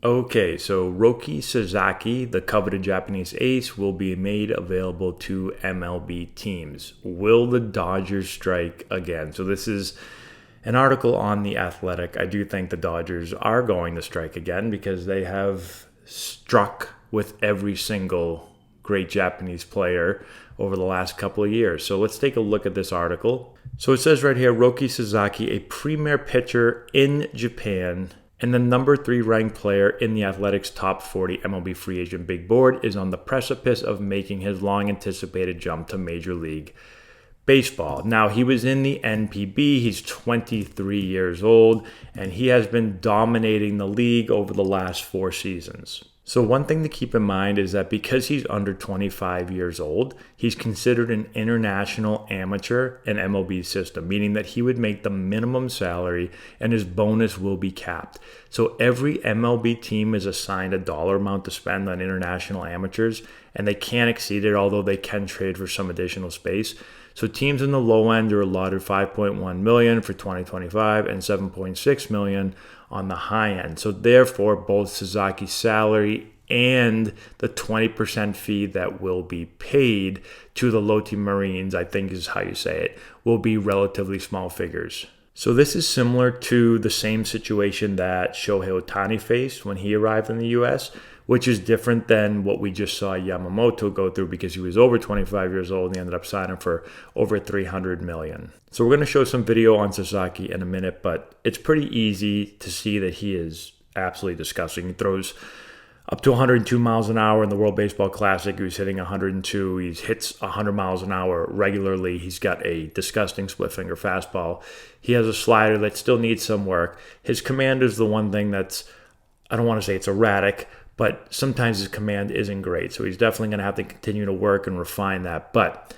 Okay, so Roki Sasaki, the coveted Japanese ace, will be made available to MLB teams. Will the Dodgers strike again? So this is an article on The Athletic. I do think the Dodgers are going to strike again because they have struck with every single great Japanese player over the last couple of years. So let's take a look at this article. So it says right here, Roki Sasaki, a premier pitcher in Japan and the number 3 ranked player in the Athletics top 40 MLB free agent big board, is on the precipice of making his long anticipated jump to Major League Baseball. Now, he was in the NPB, he's 23 years old, and he has been dominating the league over the last 4 seasons. So one thing to keep in mind is that because he's under 25 years old, he's considered an international amateur in MLB system, meaning that he would make the minimum salary and his bonus will be capped. So every MLB team is assigned a dollar amount to spend on international amateurs, and they can't exceed it, although they can trade for some additional space. So teams in the low end are allotted $5.1 million for 2025 and $7.6 million on the high end. So therefore, both Sasaki's salary and the 20% fee that will be paid to the Lotte Marines, I think is how you say it, will be relatively small figures. So this is similar to the same situation that Shohei Ohtani faced when he arrived in the U.S., which is different than what we just saw Yamamoto go through because he was over 25 years old and he ended up signing for over $300 million. So we're going to show some video on Sasaki in a minute, but it's pretty easy to see that he is absolutely disgusting. He throws up to 102 miles an hour in the World Baseball Classic. He was hitting 102. He hits 100 miles an hour regularly. He's got a disgusting split finger fastball. He has a slider that still needs some work. His command is the one thing that's, I don't want to say it's erratic, but sometimes his command isn't great. So he's definitely going to have to continue to work and refine that. But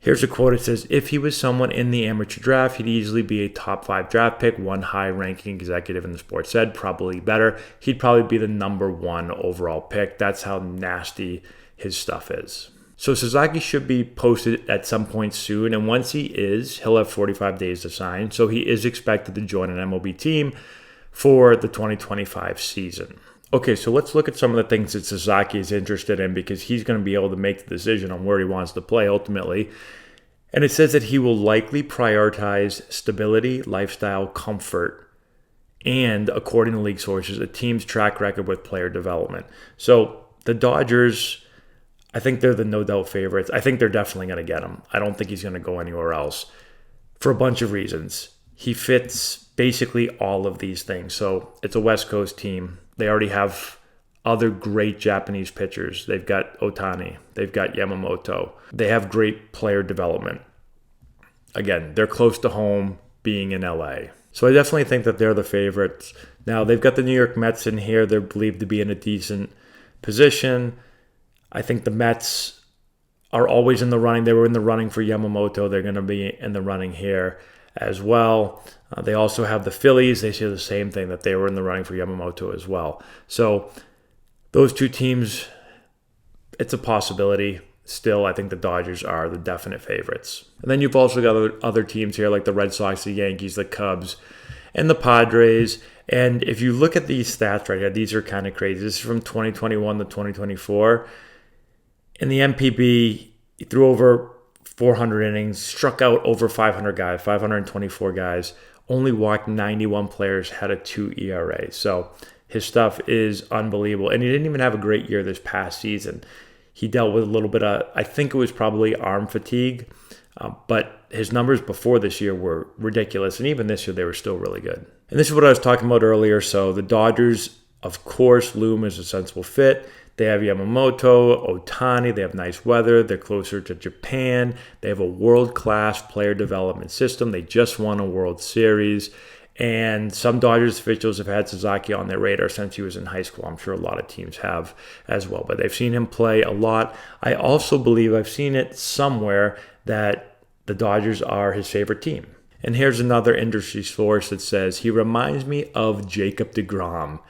here's a quote. It says, if he was someone in the amateur draft, he'd easily be a top 5 draft pick. One high-ranking executive in the sport said, probably better. He'd probably be the number 1 overall pick. That's how nasty his stuff is. So Sasaki should be posted at some point soon. And once he is, he'll have 45 days to sign. So he is expected to join an MLB team for the 2025 season. Okay, so let's look at some of the things that Sasaki is interested in because he's going to be able to make the decision on where he wants to play ultimately. And it says that he will likely prioritize stability, lifestyle, comfort, and, according to league sources, a team's track record with player development. So the Dodgers, I think they're the no-doubt favorites. I think they're definitely going to get him. I don't think he's going to go anywhere else for a bunch of reasons. He fits basically all of these things. So it's a West Coast team. They already have other great Japanese pitchers. They've got Ohtani. They've got Yamamoto. They have great player development. Again, they're close to home being in LA. So I definitely think that they're the favorites. Now, they've got the New York Mets in here. They're believed to be in a decent position. I think the Mets are always in the running. They were in the running for Yamamoto. They're going to be in the running here as well. They also have the Phillies. They say the same thing, that they were in the running for Yamamoto as well. So those two teams, it's a possibility. Still, I think the Dodgers are the definite favorites. And then you've also got other teams here like the Red Sox, the Yankees, the Cubs, and the Padres. And if you look at these stats right here, these are kind of crazy. This is from 2021 to 2024. In the NPB, he threw over 400 innings, struck out over 500 guys, 524 guys, only walked 91 players, had a 2 ERA. So his stuff is unbelievable. And he didn't even have a great year this past season. He dealt with a little bit of, I think it was probably arm fatigue, but his numbers before this year were ridiculous. And even this year, they were still really good. And this is what I was talking about earlier. So the Dodgers, of course, loom as a sensible fit. They have Yamamoto, Ohtani, they have nice weather, they're closer to Japan, they have a world-class player development system, they just won a World Series, and some Dodgers officials have had Sasaki on their radar since he was in high school. I'm sure a lot of teams have as well, but they've seen him play a lot. I also believe I've seen it somewhere that the Dodgers are his favorite team. And here's another industry source that says, he reminds me of Jacob deGrom.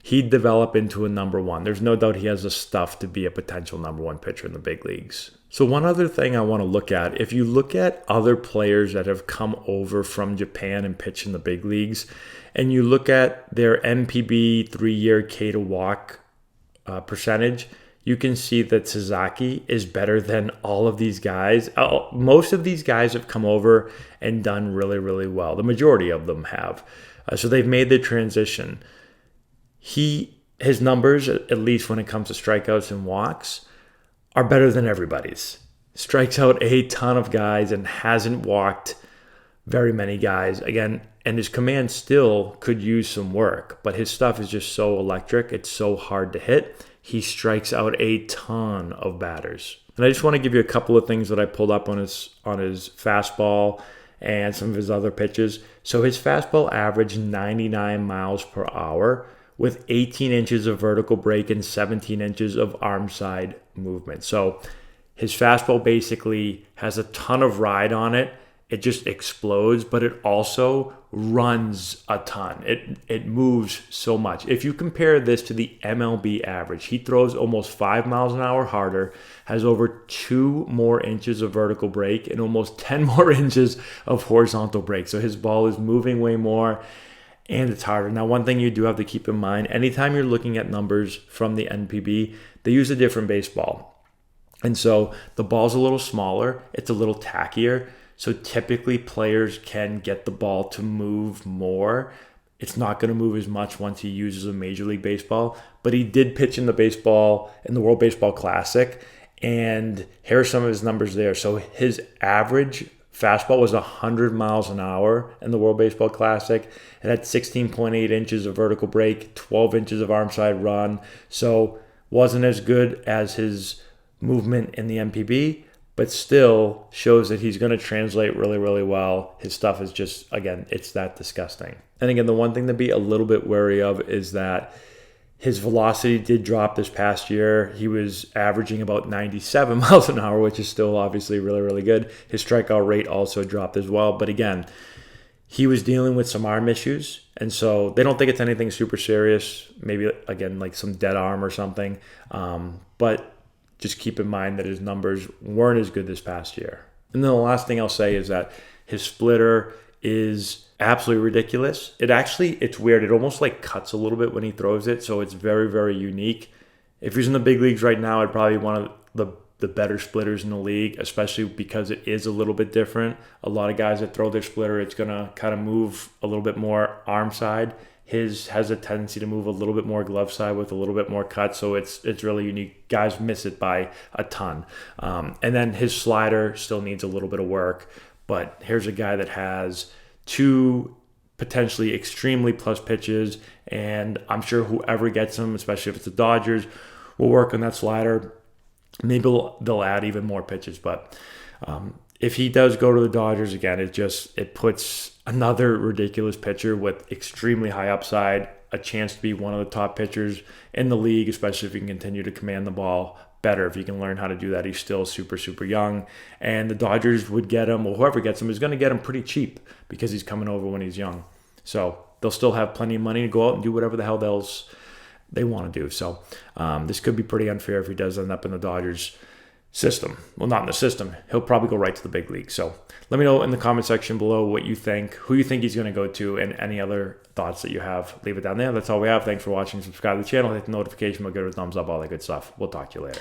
he'd develop into a number one. There's no doubt he has the stuff to be a potential number one pitcher in the big leagues. So one other thing I want to look at, if you look at other players that have come over from Japan and pitch in the big leagues, and you look at their MPB 3-year K to walk percentage, you can see that Sasaki is better than all of these guys. Most of these guys have come over and done really, really well. The majority of them have. So they've made the transition. His numbers, at least when it comes to strikeouts and walks, are better than everybody's. Strikes out a ton of guys and hasn't walked very many guys. Again, and his command still could use some work, but his stuff is just so electric. It's so hard to hit. He strikes out a ton of batters. And I just want to give you a couple of things that I pulled up on his fastball and some of his other pitches. So his fastball averaged 99 miles per hour with 18 inches of vertical break and 17 inches of arm side movement. So his fastball basically has a ton of ride on it. It just explodes, but it also runs a ton. It moves so much. If you compare this to the MLB average, he throws almost 5 miles an hour harder, has over 2 more inches of vertical break, and almost 10 more inches of horizontal break. So his ball is moving way more, and it's harder. Now, one thing you do have to keep in mind, anytime you're looking at numbers from the NPB, they use a different baseball. And so the ball's a little smaller, it's a little tackier. So typically players can get the ball to move more. It's not going to move as much once he uses a Major League Baseball, but he did pitch in the World Baseball Classic, and here are some of his numbers there. So his average fastball was 100 miles an hour in the World Baseball Classic. It had 16.8 inches of vertical break, 12 inches of arm side run. So wasn't as good as his movement in the MPB, but still shows that he's going to translate really, really well. His stuff is just, again, it's that disgusting. And again, the one thing to be a little bit wary of is that his velocity did drop this past year. He was averaging about 97 miles an hour, which is still obviously really, really good. His strikeout rate also dropped as well. But again, he was dealing with some arm issues. And so they don't think it's anything super serious. Maybe, again, like some dead arm or something. But just keep in mind that his numbers weren't as good this past year. And then the last thing I'll say is that his splitter is absolutely ridiculous. It's weird. It almost like cuts a little bit when he throws it. So it's very, very unique. If he's in the big leagues right now, I'd probably one of the better splitters in the league, especially because it is a little bit different. A lot of guys that throw their splitter, it's going to kind of move a little bit more arm side. His has a tendency to move a little bit more glove side with a little bit more cut, so it's really unique. Guys miss it by a ton. And then his slider still needs a little bit of work, but here's a guy that has 2 potentially extremely plus pitches, and I'm sure whoever gets him, especially if it's the Dodgers, will work on that slider. Maybe they'll add even more pitches, but if he does go to the Dodgers again, it puts another ridiculous pitcher with extremely high upside, a chance to be one of the top pitchers in the league, especially if he can continue to command the ball better. If he can learn how to do that, he's still super, super young. And the Dodgers would get him, or whoever gets him is going to get him pretty cheap because he's coming over when he's young. So they'll still have plenty of money to go out and do whatever the hell they want to do. So this could be pretty unfair if he does end up in the Dodgers system. Well, not in the system. He'll probably go right to the big league. So let me know in the comment section below what you think, who you think he's going to go to, and any other thoughts that you have. Leave it down there. That's all we have. Thanks for watching. Subscribe to the channel. Hit the notification bell. Give it a thumbs up. All that good stuff. We'll talk to you later.